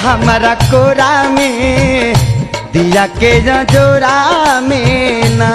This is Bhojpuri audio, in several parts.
हमारा कोरा में दिया के जोरा में ना।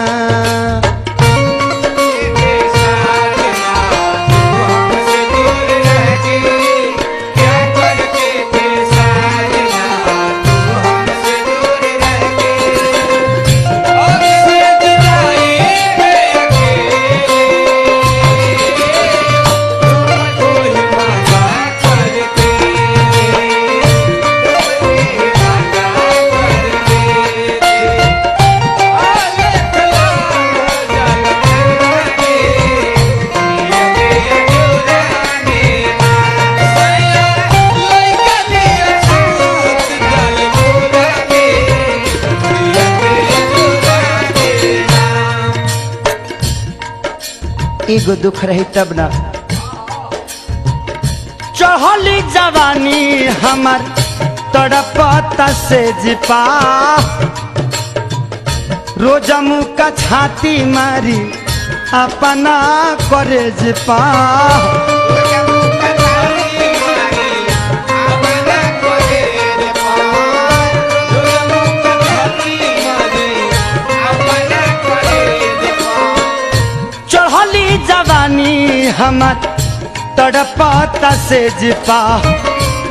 एगो दुख रही तब ना चढ़ली जवानी हमार तड़पता से जिपा रोजा मुँह का छाती मारी अपना करे जिपा। जवानी हमार तड़पता से जिपा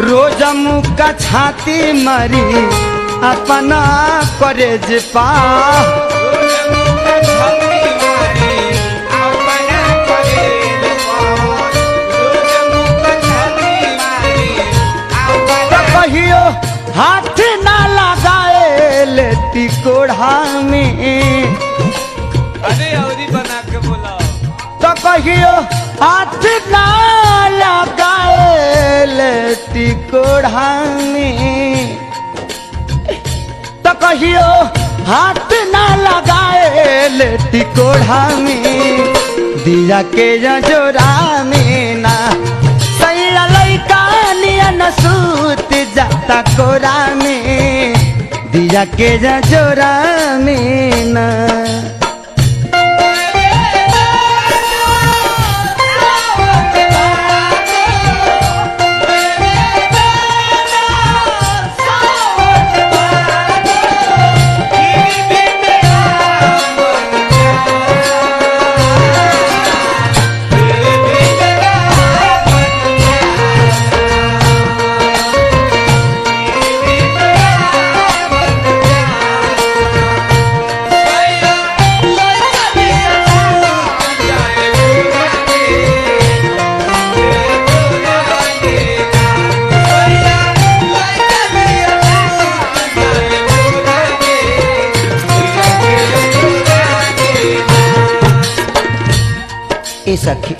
रोजा मुँह का छाती मारी अपना करे जिपा। कहियो हाथ ना लगाए लेती कोढ़ा में। अरे औरी बना के बोला तो कहियो हाथ ना लगाए लेती कोढ़ा में। तो कहियो हाथ ना लगाए लेती कोढ़ा में दिया के जोरा में ना। सैया लइका नियन सूत जाता कोरा में दिया के जोरा में ना। सखी